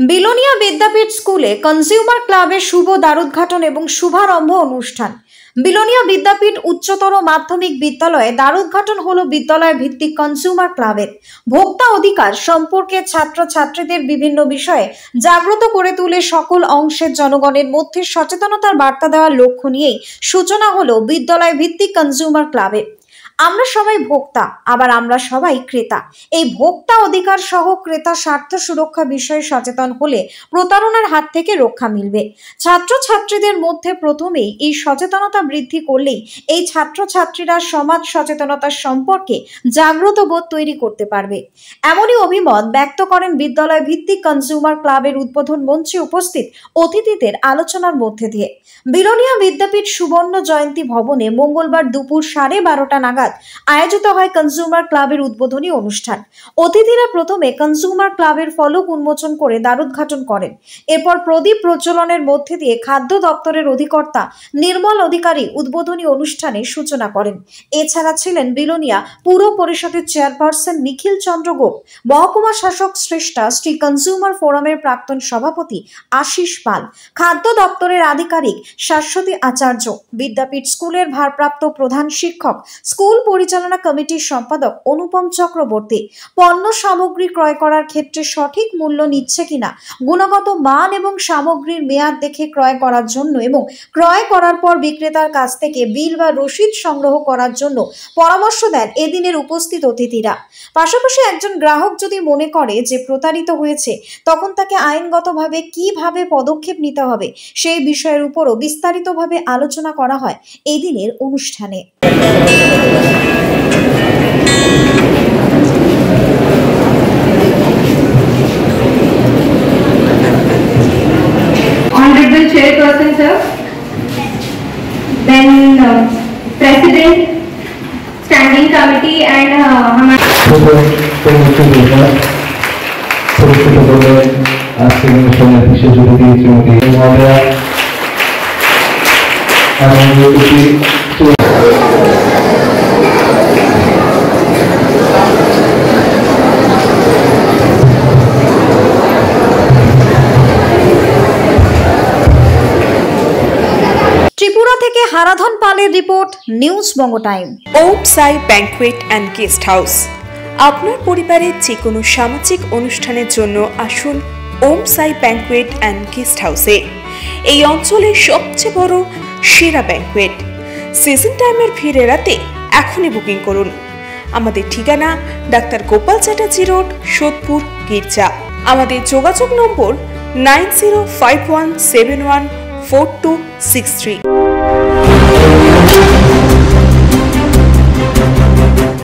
বিলোনিয়া বিদ্যাপীঠ স্কুলে কনজিউমার ক্লাবের শুভ দ্বারোদ্ঘাটন এবং শুভারম্ভ অনুষ্ঠান। বিলোনিয়া বিদ্যাপীঠ উচ্চতর মাধ্যমিক বিদ্যালয়ে দ্বারোদ্ঘাটন হলো বিদ্যালয় ভিত্তিক কনজিউমার ক্লাবের। ভোক্তা অধিকার সম্পর্কে ছাত্রছাত্রীদের বিভিন্ন বিষয়ে জাগ্রত করে তুলে সকল অংশের জনগণের মধ্যে সচেতনতার বার্তা দেওয়ার লক্ষ্য নিয়েই সূচনা হলো বিদ্যালয় ভিত্তিক কনজিউমার ক্লাবের। আমরা সবাই ভোক্তা, আবার আমরা সবাই ক্রেতা। এই ভোক্তা অধিকার সহ ক্রেতা স্বার্থ সুরক্ষা বিষয়ে সচেতন হলে প্রতারণার হাত থেকে রক্ষা মিলবে। ছাত্রছাত্রীদের মধ্যে প্রথমেই এই সচেতনতা বৃদ্ধি করলেই এই ছাত্রছাত্রীরা সমাজ সচেতনতা সম্পর্কে জাগ্রত বোধ তৈরি করতে পারবে। এমনই অভিমত ব্যক্ত করেন বিদ্যালয় ভিত্তিক কনজিউমার ক্লাবের উদ্বোধন মঞ্চে উপস্থিত অতিথিদের আলোচনার মধ্যে দিয়ে। বিলোনিয়া বিদ্যাপীঠ সুবর্ণ জয়ন্তী ভবনে মঙ্গলবার দুপুর 12:30 নাগাদ আয়োজিত হয় কনজিউমার ক্লাবের উদ্বোধনী অনুষ্ঠান। অতিথিরা প্রথমে কনজিউমার ক্লাবের ফলক উন্মোচন করে দ্বারোদ্ঘাটন করেন। এরপর প্রদীপ প্রজ্বলনের মধ্যে দিয়ে খাদ্য দপ্তরের অধিকর্তা নির্মল অধিকারী উদ্বোধনী অনুষ্ঠানের সূচনা করেন। এছাড়া ছিলেন বিলোনিয়া পুর পরিষদের চেয়ারপারসন নিখিল চন্দ্র গোপ, মহকুমা শাসক শ্রেষ্ঠা শ্রী কনজিউমার ফোরামের প্রাক্তন সভাপতি আশিস পাল, খাদ্য দপ্তরের আধিকারিক শাশ্বতী আচার্য, বিদ্যাপীঠ স্কুলের ভারপ্রাপ্ত প্রধান শিক্ষক, স্কুল পরিচালনা কমিটির সম্পাদক অনুপম চক্রবর্তী। পণ্য সামগ্রী ক্রয় করার ক্ষেত্রে সঠিক মূল্য নিচ্ছে কিনা, গুণগত মান এবং সামগ্রীর মেয়াদ দেখে ক্রয় করার জন্য এবং ক্রয় করার পর বিক্রেতার কাছ থেকে বিল বা রসিদ সংগ্রহ করার জন্য পরামর্শ দেন এদিনের উপস্থিত অতিথিরা। পাশাপাশি একজন গ্রাহক যদি মনে করে যে প্রতারিত হয়েছে, তখন তাকে আইনগতভাবে কিভাবে পদক্ষেপ নিতে হবে সেই বিষয়ের উপরও বিস্তারিতভাবে আলোচনা করা হয় এই দিনের অনুষ্ঠানে। Honorable Chairperson sir, then President, Standing Committee and Tripura থেকে হারাধন পালের report, news Banga time. Om Sai banquet and guest house. আপনার পরিবারের যে কোনো সামাজিক অনুষ্ঠানের জন্য আসুন ওম সাই ব্যাংকুয়েট অ্যান্ড গেস্ট হাউসে। এই অঞ্চলের সবচেয়ে বড় সেরা ব্যাংকুয়েট। সিজন টাইমের ভিড় এড়াতে এখনই বুকিং করুন। আমাদের ঠিকানা ডাক্তার গোপাল চ্যাটার্জি রোড, সোদপুর, গির্জা। আমাদের যোগাযোগ নম্বর 9051714263।